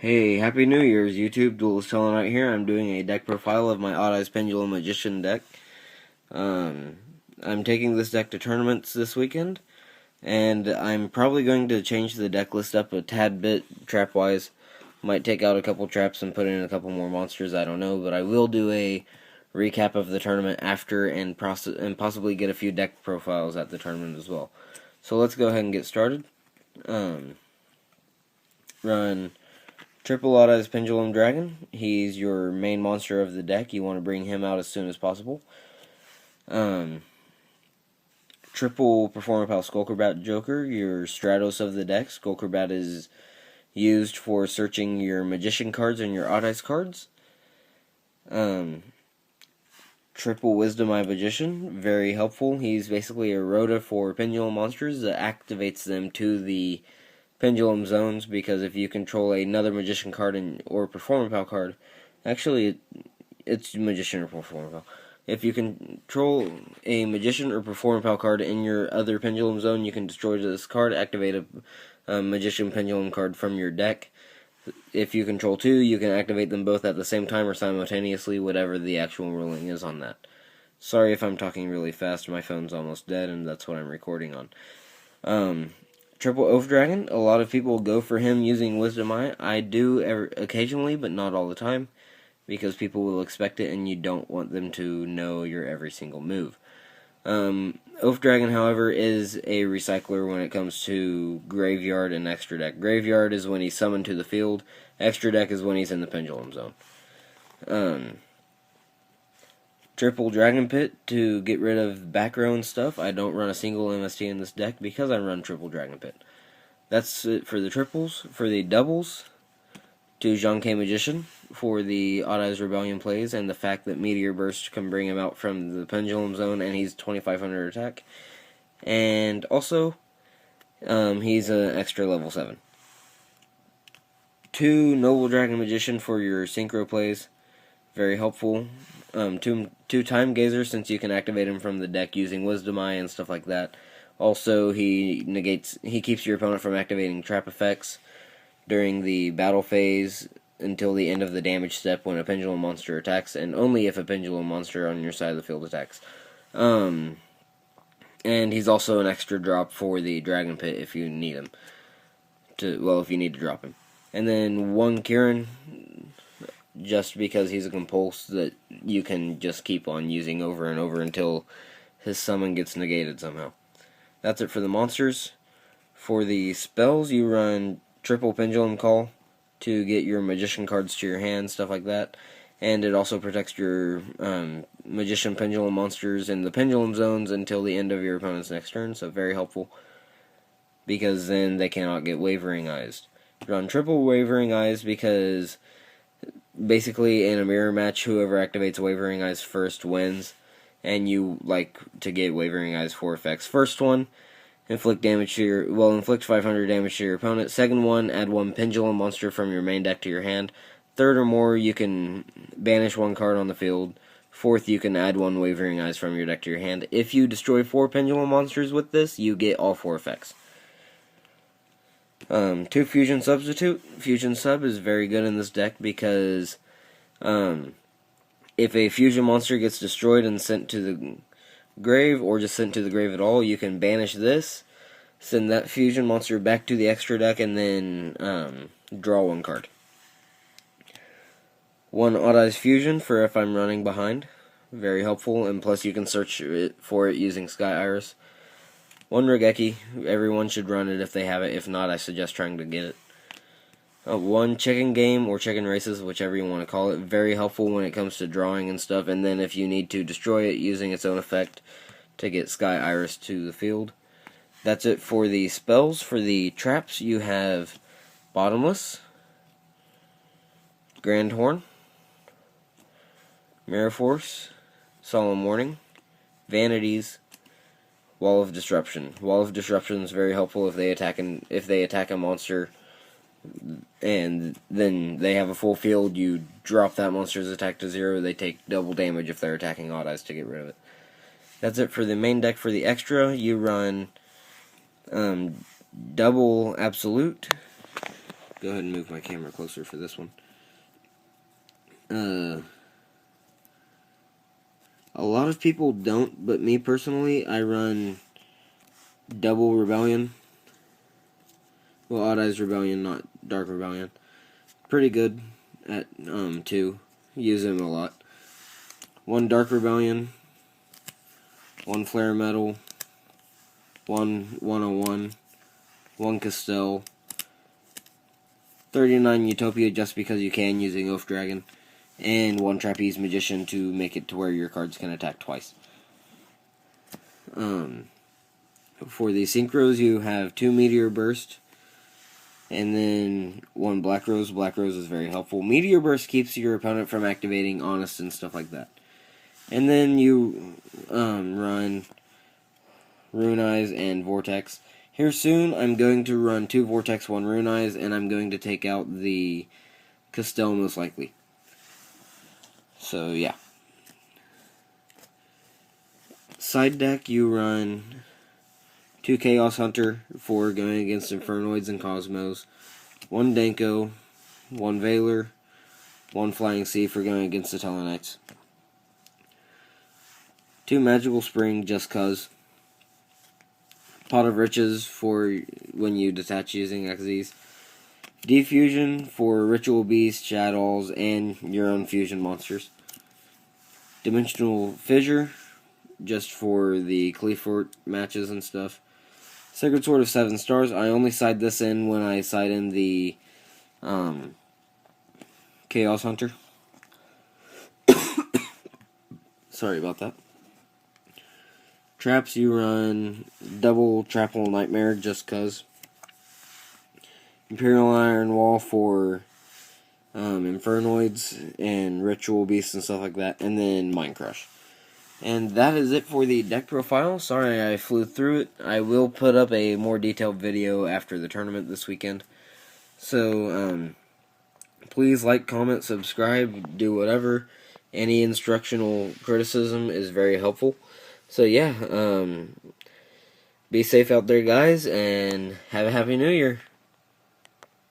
Hey, Happy New Year's, YouTube. Duelist Telling right here. I'm doing a deck profile of my Odd-Eyes Pendulum Magician deck. I'm taking this deck to tournaments this weekend, and I'm probably going to change the deck list up a tad bit, trap-wise. Might take out a couple traps and put in a couple more monsters, I don't know, but I will do a recap of the tournament after and possibly get a few deck profiles at the tournament as well. So let's go ahead and get started. Run Triple Odd-Eyes Pendulum Dragon. He's your main monster of the deck. You want to bring him out as soon as possible. Triple Performapal Skullcrobat Joker, your Stratos of the deck. Skullcrobat is used for searching your Magician cards and your Odd-Eyes cards. Triple Wisdom Eye Magician, very helpful. He's basically a Rhoda for Pendulum monsters that activates them to the Pendulum zones, because if you control another Magician card or Performapal card, actually it's Magician or Performapal. If you control a Magician or Performapal card in your other Pendulum zone, you can destroy this card, activate a Magician Pendulum card from your deck. If you control two, you can activate them both at the same time or simultaneously, whatever the actual ruling is on that. Sorry if I'm talking really fast, my phone's almost dead and that's what I'm recording on. Triple Oath Dragon, a lot of people go for him using Wisdom Eye. I do occasionally, but not all the time, because people will expect it and you don't want them to know your every single move. Oath Dragon, however, is a recycler when it comes to Graveyard and Extra Deck. Graveyard is when he's summoned to the field. Extra Deck is when he's in the Pendulum zone. Triple Dragon Pit to get rid of back row and stuff. I don't run a single MST in this deck because I run Triple Dragon Pit. That's it for the triples. For the doubles, to Jean K. Magician for the Odd-Eyes Rebellion plays and the fact that Meteor Burst can bring him out from the Pendulum zone and he's 2500 attack. And also, he's an extra level 7. 2 Noble Dragon Magician for your Synchro plays. Very helpful. 2 Time Gazer, since you can activate him from the deck using Wisdom Eye and stuff like that. Also, he keeps your opponent from activating trap effects during the battle phase until the end of the damage step when a Pendulum monster attacks, and only if a Pendulum monster on your side of the field attacks. And he's also an extra drop for the Dragon Pit if you need him. If you need to drop him. And then 1 Kieran, just because he's a compulse that you can just keep on using over and over until his summon gets negated somehow. That's it for the monsters. For the spells, you run Triple Pendulum Call to get your Magician cards to your hand, stuff like that. And it also protects your Magician Pendulum monsters in the Pendulum zones until the end of your opponent's next turn, so very helpful, because then they cannot get Wavering Eyes. Run Triple Wavering Eyes because basically in a mirror match, whoever activates Wavering Eyes first wins, and you like to get Wavering Eyes 4 effects. First one, inflict 500 damage to your opponent. Second one, add 1 Pendulum monster from your main deck to your hand. Third or more, you can banish 1 card on the field. Fourth, you can add 1 Wavering Eyes from your deck to your hand. If you destroy 4 Pendulum monsters with this, you get all 4 effects. 2 Fusion Substitute. Fusion Sub is very good in this deck because if a fusion monster gets destroyed and sent to the grave, or just sent to the grave at all, you can banish this, send that fusion monster back to the extra deck, and then draw 1 card. 1 Odd-Eyes Fusion for if I'm running behind. Very helpful, and plus you can search for it using Sky Iris. 1 Regeki. Everyone should run it if they have it. If not, I suggest trying to get it. 1 Chicken Game, or Chicken Races, whichever you want to call it. Very helpful when it comes to drawing and stuff, and then if you need to destroy it using its own effect to get Sky Iris to the field. That's it for the spells. For the traps, you have Bottomless, Grand Horn, Mirror Force, Solemn Warning, Vanities, Wall of Disruption. Wall of Disruption is very helpful if they attack a monster and then they have a full field. You drop that monster's attack to 0. They take double damage if they're attacking Odd-Eyes to get rid of it. That's it for the main deck. For the extra, you run double Absolute, go ahead and move my camera closer for this one. A lot of people don't, but me personally, I run double Rebellion. Well, Odd Eyes Rebellion, not Dark Rebellion. Pretty good at 2. Use them a lot. 1 Dark Rebellion, 1 Flare Metal, 1 101, 1 Castell, 39 Utopia just because you can using Oath Dragon, and 1 Trapeze Magician to make it to where your cards can attack twice. For the Synchros, you have 2 Meteor Burst, and then 1 Black Rose. Black Rose is very helpful. Meteor Burst keeps your opponent from activating Honest and stuff like that. And then you run Rune Eyes and Vortex. Here soon, I'm going to run 2 Vortex, 1 Rune Eyes, and I'm going to take out the Castell most likely. So, yeah. Side deck, you run 2 Chaos Hunter for going against Infernoids and Cosmos, 1 Danko, 1 Veiler, 1 Flying Sea for going against the Tellarknights, 2 Magical Spring just cause, Pot of Riches for when you detach using XZs, Defusion for Ritual Beasts, Shadows, and your own fusion monsters, Dimensional Fissure just for the Cleafort matches and stuff, Sacred Sword of 7 stars. I only side this in when I side in the Chaos Hunter. Sorry about that. Traps, you run double Trapple Nightmare just cause. Imperial Iron Wall for Infernoids and Ritual Beasts and stuff like that. And then Mind Crush. And that is it for the deck profile. Sorry I flew through it. I will put up a more detailed video after the tournament this weekend. So, please like, comment, subscribe, do whatever. Any instructional criticism is very helpful. So yeah, be safe out there guys, and have a Happy New Year.